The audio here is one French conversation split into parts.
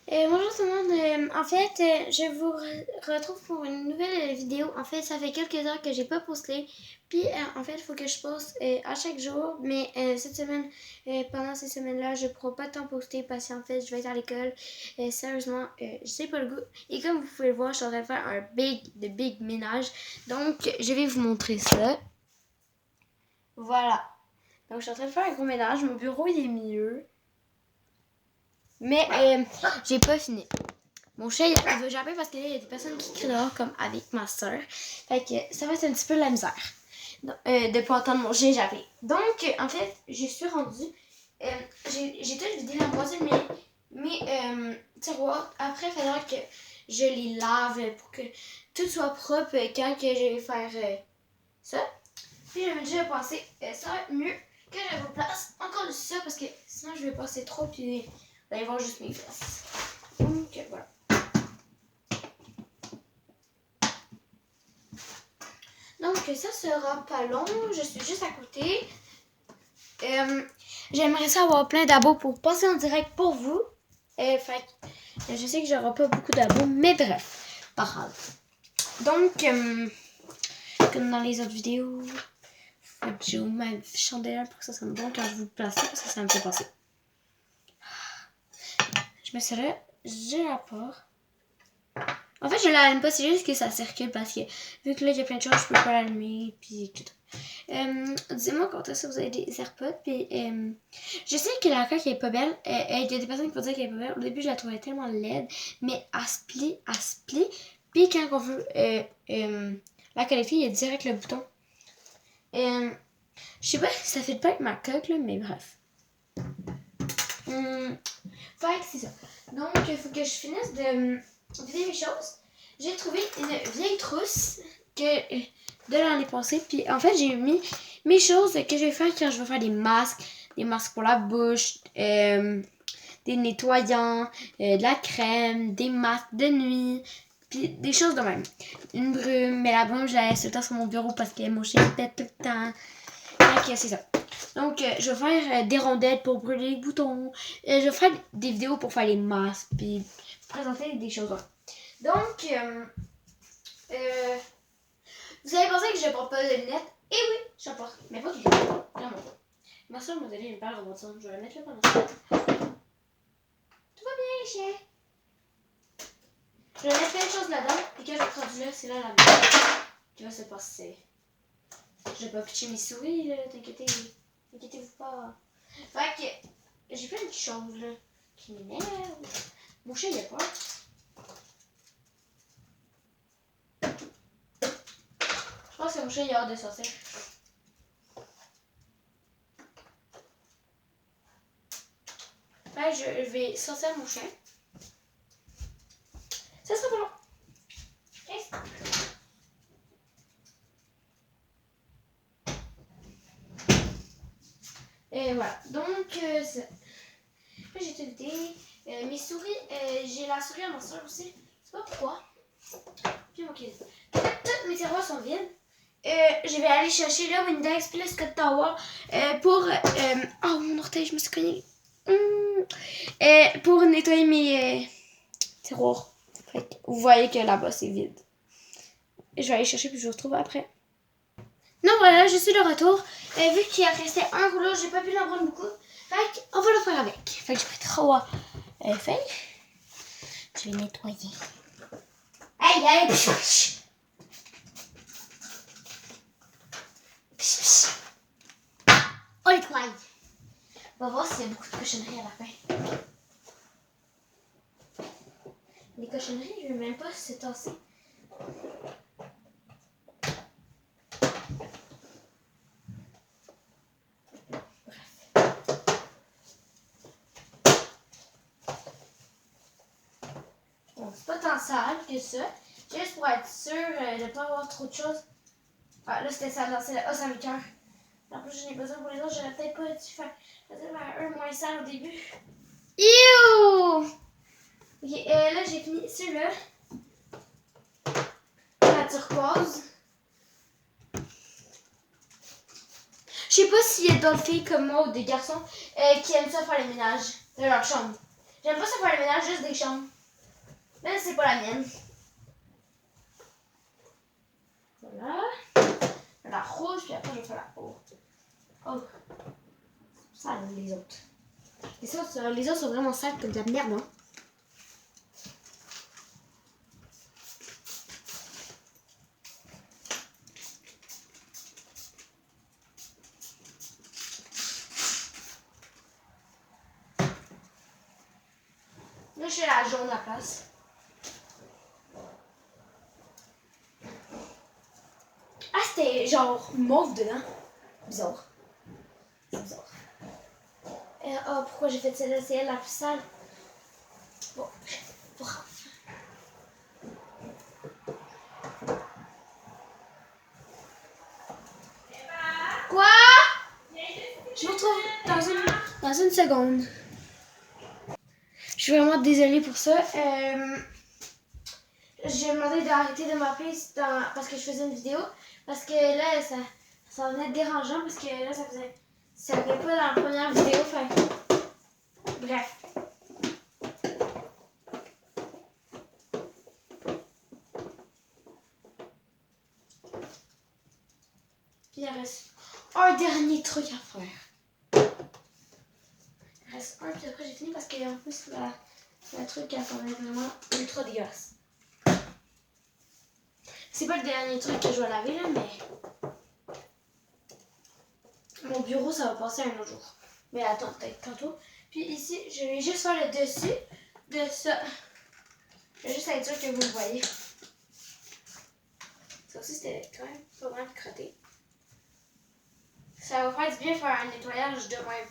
Bonjour tout le monde. En fait, je vous retrouve pour une nouvelle vidéo. En fait, ça fait quelques heures que j'ai pas posté. Puis, en fait, il faut que je poste à chaque jour. Mais cette semaine, pendant ces semaines-là, je ne pourrai pas tant poster parce qu'en fait, je vais être à l'école. Sérieusement, je sais pas le goût. Et comme vous pouvez le voir, je suis en train de faire un big ménage. Donc, je vais vous montrer ça. Voilà. Donc, je suis en train de faire un gros ménage. Mon bureau, il est mieux. Mais j'ai pas fini. Mon chat, il veut japper parce qu'il y a des personnes qui crient dehors comme avec ma soeur. Fait que ça va être un petit peu la misère de pas entendre mon chat japper. Donc, en fait, je suis rendue. J'ai tout vidé la moitié de mes tiroirs. Après, il faudra que je les lave pour que tout soit propre quand que je vais faire ça. Puis, j'avais déjà pensé, ça va être mieux que je vous place encore de ça parce que sinon, je vais passer trop. Puis, vous allez voir juste mes fesses. Donc, voilà. Donc ça sera pas long, je suis juste à côté. J'aimerais ça avoir plein d'abos pour passer en direct pour vous. Fait je sais que j'aurai pas beaucoup d'abos, mais bref, pas grave. Donc, comme dans les autres vidéos, j'ai mis ma chandelle pour que ça sonne bon quand je vous place parce que ça me fait passer. Je me serais, je la porte. En fait, je l'allume pas, c'est juste que ça circule parce que vu que là, il y a plein de choses, je peux pas l'allumer, puis tout. Dis-moi quand est-ce que vous avez des AirPods, puis je sais que la coque est pas belle. Il y a des personnes qui vont dire qu'elle est pas belle. Au début, je la trouvais tellement laide, mais elle se plie. Puis quand on veut la qualifier, il y a direct le bouton. Je sais pas si ça fait pas avec ma coque, là, mais bref. Fait que c'est ça. Donc, il faut que je finisse de vider mes choses. J'ai trouvé une vieille trousse de l'année passée. Puis en fait, j'ai mis mes choses que je vais faire quand je vais faire des masques pour la bouche, des nettoyants, de la crème, des masques de nuit, puis des choses de même. Une brume, mais la brume, je la laisse tout le temps sur mon bureau parce que mon chien pète tout le temps. Donc, c'est ça. Donc, je vais faire des rondelles pour brûler les boutons. Je vais faire des vidéos pour faire les masques, puis présenter des choses. Donc, vous avez pensé que je ne porte pas de lunettes? Eh oui, j'en porte, mais pas toujours. Vraiment pas. Ma soeur m'a donné une paire de boutons. Je vais la mettre là pendant ça. Tout va bien, les chiens. Je vais mettre plein de choses là-dedans, puis quand je vais être rendu là, c'est là la maison qui va se passer. Je vais pas pitcher mes souris, là, t'inquiétez-vous pas. Fait que j'ai plein de choses là qui m'énervent. Mon chat, il a peur. Je pense que mon chat, il a hâte de sortir. Fait que je vais sortir mon chien. Ça sera pas long. Yes. Et voilà. Donc, là, j'ai tout vidé. Mes souris, j'ai la souris à ma soeur aussi. Je sais pas pourquoi. Puis mon cahier. Toutes mes tiroirs sont vides. Je vais aller chercher le Windex puis le Scott Tower pour... oh, mon orteil, je me suis cogné. Pour nettoyer mes tiroirs. Fait que vous voyez que là-bas, c'est vide. Je vais aller chercher puis je vous retrouve après. Non, voilà, je suis de retour. Vu qu'il a resté un rouleau, j'ai pas pu l'en prendre beaucoup. Fait qu'on va le faire avec. Fait que j'ai pris 3 feuilles. Je vais nettoyer. Hey, psh. On nettoie. On va voir s'il y a beaucoup de cochonneries à la fin. Les cochonneries, je ne vais même pas se tasser. Bon, c'est pas tant sale que ça. Juste pour être sûr de ne pas avoir trop de choses. Ah, là, c'était sale. Là, c'est là. Oh, ça m'écoeure. En plus, j'en ai besoin pour les autres. J'aurais peut-être pas dû faire un moins sale au début. Youh! Ok, là, j'ai fini celui-là. La turquoise. Je sais pas s'il y a d'autres filles comme moi ou des garçons qui aiment ça faire le ménage de leur chambre. J'aime pas ça faire le ménage juste des chambres. Même si c'est pas la mienne. Voilà. La rouge, puis après je vais faire la peau. Oh. Ça, les autres. Les autres sont vraiment sales comme de la merde, hein. Là, je fais la jaune à la place. Ah, c'était genre mauve dedans. Bizarre. C'est bizarre. Oh, pourquoi j'ai fait celle-là? C'est elle la plus sale. Bon, bravo. Quoi? Je vous retrouve dans une seconde. Je suis vraiment désolée pour ça. J'ai demandé d'arrêter de m'appeler parce que je faisais une vidéo. Parce que là, ça venait dérangeant. Parce que là, ça venait pas dans la première vidéo. Fait. Bref. Puis il reste un dernier truc à faire. Il reste un, puis après j'ai fini parce qu'en plus, la truc, elle s'en est vraiment ultra dégueulasse. C'est pas le dernier truc que je vais laver là, mais mon bureau ça va passer un autre jour. Mais attends, peut-être tantôt. Puis ici, je vais juste faire le dessus de ça. Je vais juste être sûre que vous le voyez. Ça aussi, c'était quand même pas mal crotté. Ça va faire du bien faire un nettoyage de même.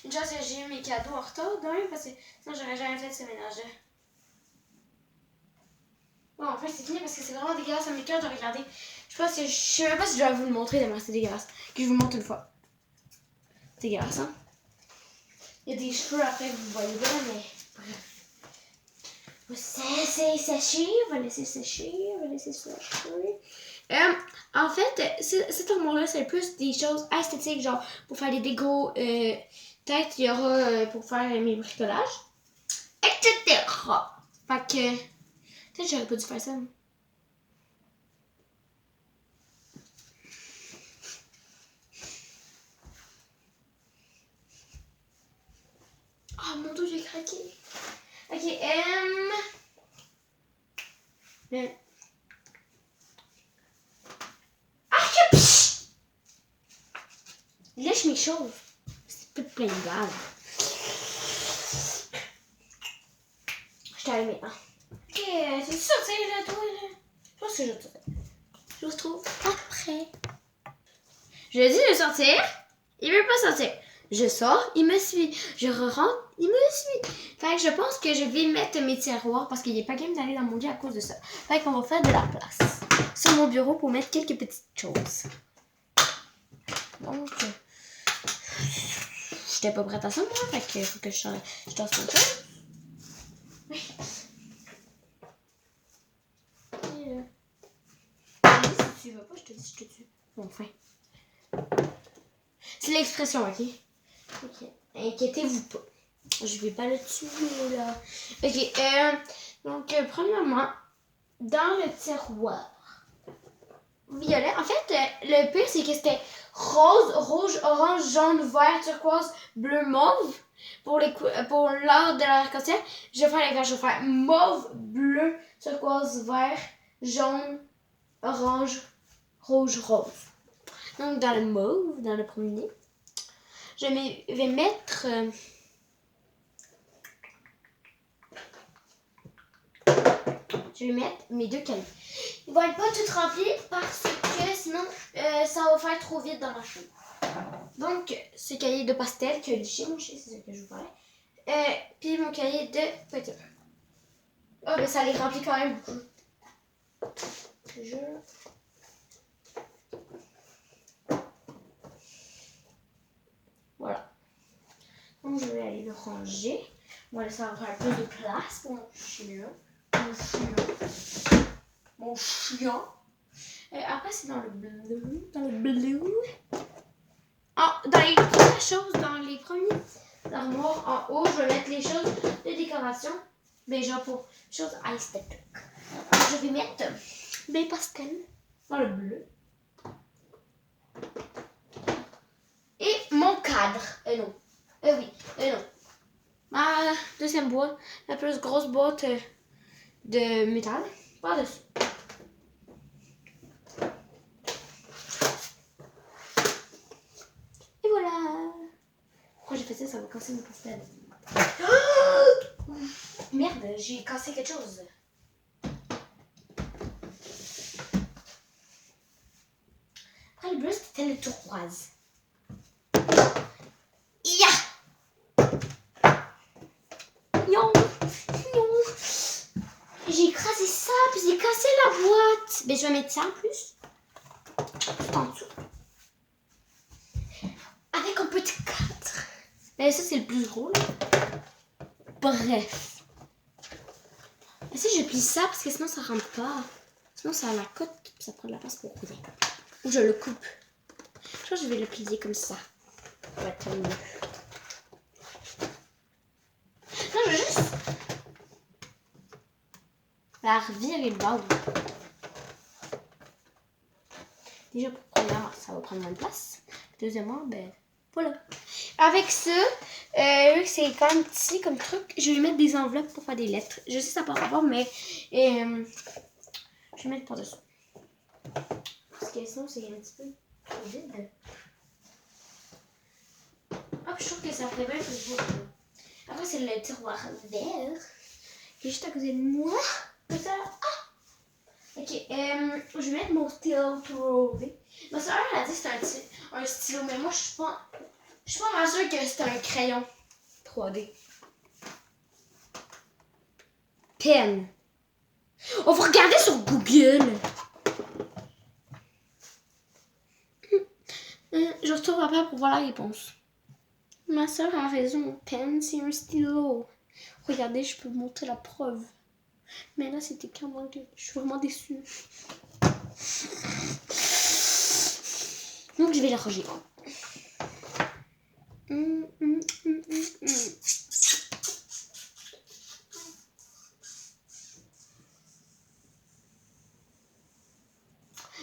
Une chance que j'ai eu mes cadeaux en retard de même parce que sinon j'aurais jamais fait ce ménage-là. Bon, en fait, c'est fini parce que c'est vraiment dégueulasse. Ça m'écoeure de regarder. Je pense que je sais même pas si je dois vous le montrer tellement c'est dégueulasse. Que je vous montre une fois. C'est dégueulasse, hein? Il y a des cheveux après que vous voyez pas, mais bref. On va laisser sécher, on va laisser sécher, on va laisser sécher. En fait, cet armoire-là, c'est plus des choses esthétiques, genre pour faire des décos. Peut-être il y aura pour faire mes bricolages, etc. Fait que, peut-être que j'aurais pas dû faire ça. Oh mon Dieu, j'ai craqué. Ok, ah, que psh! Lèche mes choses. C'est tout plein de balles. Je t'ai allumé, hein. Ok, c'est ça, tu sais, là, toi, là. Je pense que je vais te faire. Je vous retrouve après. Je lui dis de sortir. Il veut pas sortir. Je sors, il me suit. Je rentre, il me suit. Fait que je pense que je vais mettre mes tiroirs parce qu'il est pas game d'aller dans mon lit à cause de ça. Fait qu'on va faire de la place sur mon bureau pour mettre quelques petites choses. Donc, j'étais pas prête à ça, moi. Fait que faut que je tasse mon chose. Oui. Si tu vas pas, je te dis, je te tue. Enfin. C'est l'expression, ok? Ok. Inquiétez-vous pas. Je vais pas le tuer, là. Ok. Donc, premièrement, dans le tiroir violet, en fait, le pire, c'est que c'était rose, rouge, orange, jaune, vert, turquoise, bleu, mauve. Pour l'ordre de l'arc-en-ciel, je vais faire les verts. Je vais faire mauve, bleu, turquoise, vert, jaune, orange, rouge, rose. Donc, dans le mauve, dans le premier, je vais mettre... je vais mettre mes deux cahiers. Ils vont être pas tout remplis parce que sinon, ça va faire trop vite dans ma chambre. Donc, ce cahier de pastel que chez mon chien, c'est ça que je vous parlais. Puis mon cahier de peinture. Oh, mais ça les remplit quand même beaucoup. Voilà. Donc, je vais aller le ranger. On va laisser avoir un peu de place pour mon chien. Mon chien. Après, c'est dans le bleu. Dans le bleu. Oh, dans les premières choses, dans les premiers l'armoire en haut, je vais mettre les choses de décoration. Mais genre pour choses esthétiques. Je vais mettre des pastels dans le bleu. Et mon cadre. Non. Oui. Non. Ma deuxième boîte, la plus grosse boîte de métal. Par-dessus. Et voilà. Pourquoi j'ai fait ça? Ça va casser mes pastels. Oh! Merde, j'ai cassé quelque chose. Après le bleu, c'était le turquoise. Non. J'ai écrasé ça, puis j'ai cassé la boîte. Mais je vais mettre ça en plus. En dessous. Avec un petit cadre. Mais ça, c'est le plus gros, là. Bref. Et si je plie ça, parce que sinon, ça rentre pas. Sinon, ça a la cote, puis ça prend de la place pour rien. Ou je le coupe. Je crois que je vais le plier comme ça. Ça va être mieux. Non, je vais juste la revirer le bas. Déjà, pour première, ça va prendre moins de place. Deuxièmement, ben voilà. Avec ça, vu que c'est quand même petit comme truc, je vais mettre des enveloppes pour faire des lettres. Je sais ça par rapport, mais je vais mettre par-dessus. Parce que sinon, c'est un petit peu vide. Hop, je trouve que ça fait bien plus beau. Après, c'est le tiroir vert qui est juste à côté de moi. Comme ça. Ah! Ok, je vais mettre mon stylo pro. Ma soeur, elle a dit que c'était un stylo, mais moi, je suis pas vraiment sûre que c'est un crayon 3D. Pen. On va regarder sur Google. Je retourne après pour voir la réponse. Ma soeur a raison. Pen, c'est un stylo. Regardez, je peux vous montrer la preuve. Mais là, c'était clairement que je suis vraiment déçue. Donc, je vais la ranger.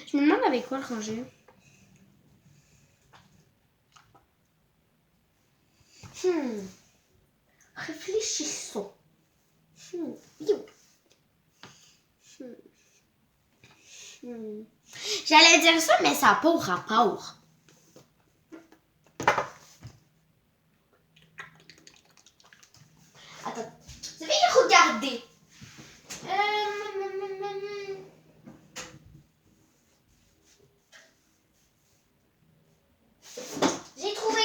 Je me demande avec quoi le ranger. Réfléchissons. J'allais dire ça, mais ça n'a pas rapport. Attends, je vais y regarder. J'ai trouvé.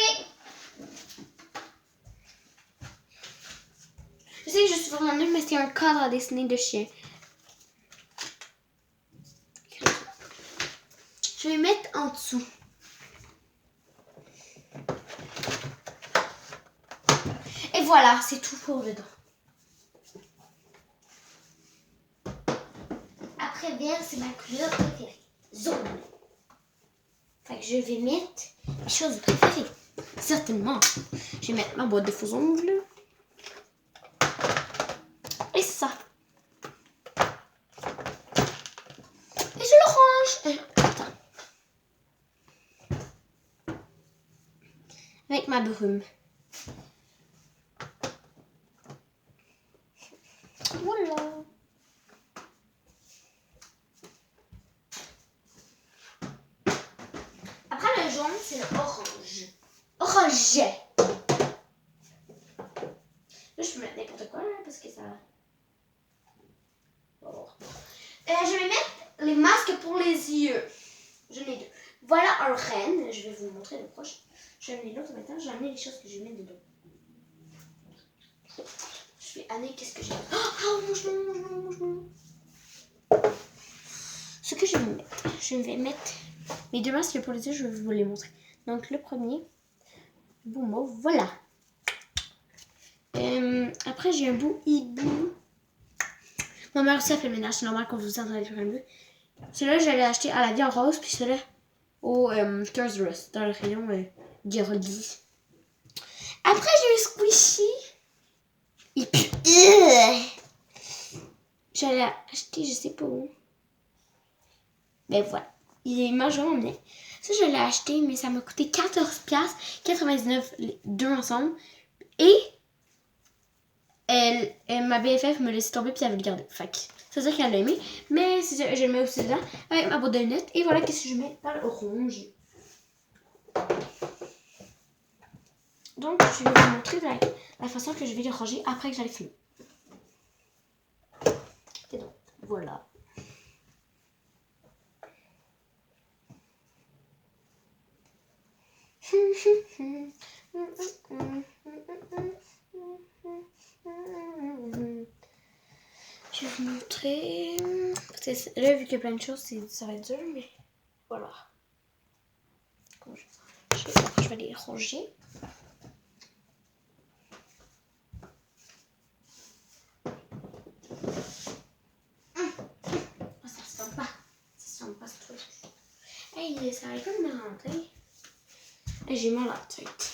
Je sais que je suis vraiment nulle, mais c'est un cadre à dessiner de chien. Je vais mettre en dessous. Et voilà, c'est tout pour dedans. Après, vert, c'est ma couleur préférée. Jaune. Fait que je vais mettre mes choses préférées. Certainement. Je vais mettre ma boîte de faux ongles. Et ça. Et je le range. Attends. Avec ma brume. Voilà. Après le jaune, c'est le orange. Orange. Là, je peux mettre n'importe quoi, là, parce que ça... Oh. Je vais mettre les masques pour les yeux. J'en ai deux. Voilà un renne. Je vais vous le montrer de proche. Je vais amener l'autre maintenant. J'ai amené les choses que je vais mettre dedans. Je vais amener qu'est-ce que j'ai. Oh, mange. Ce que je vais mettre mes deux masques pour les yeux. Je vais vous les montrer. Donc, le premier, bout mauve. Voilà. Après, j'ai un bout hibou. Ma mère aussi a fait le ménage. C'est normal qu'on vous entende faire un bleu. Celui-là, j'allais acheter à la vie en rose. Puis celui-là au Toys R Us, dans le rayon Girly. Après, j'ai eu Squishy. Et puis, j'allais acheter, je sais pas où. Ben voilà. Il mange vraiment bien. Ça, je l'ai acheté, mais ça m'a coûté 14,99$ les deux ensemble. Et ma BFF me laissait tomber puis elle veut le garder. Fait que c'est ça qu'elle a aimé. Mais je le mets aussi dedans avec ma boîte de lunettes. Et voilà qu'est-ce que je mets dans le rouge. Donc, je vais vous montrer la façon que je vais le ranger après que j'allais finir. Et donc, voilà. Je vais vous montrer. Parce que là, vu qu'il y a plein de choses, ça va être dur, mais voilà. Après, je vais les ranger. Ça se sent pas. Ça se sent pas ce truc. Hey, ça arrive comme de rentrer. Hey, j'ai mal à la tête.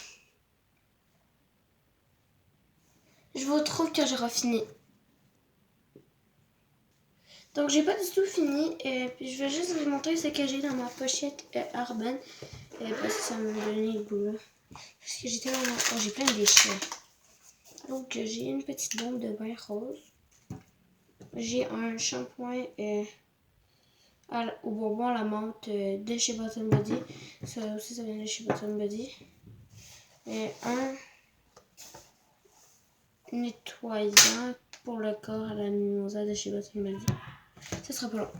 Je vous retrouve quand j'aurai fini. Donc j'ai pas du tout fini, puis je vais juste vous montrer ce que j'ai dans ma pochette Urban, parce que ça m'a donné le goût. Parce que j'étais vraiment... Oh, j'ai plein de déchets. Donc j'ai une petite bombe de bain rose. J'ai un shampoing au bonbon à la menthe de chez Bottom Body. Ça aussi ça vient de chez Bottom Body. Et un nettoyant pour le corps à la mimosa de chez Bottom Body. Ça sera pas long.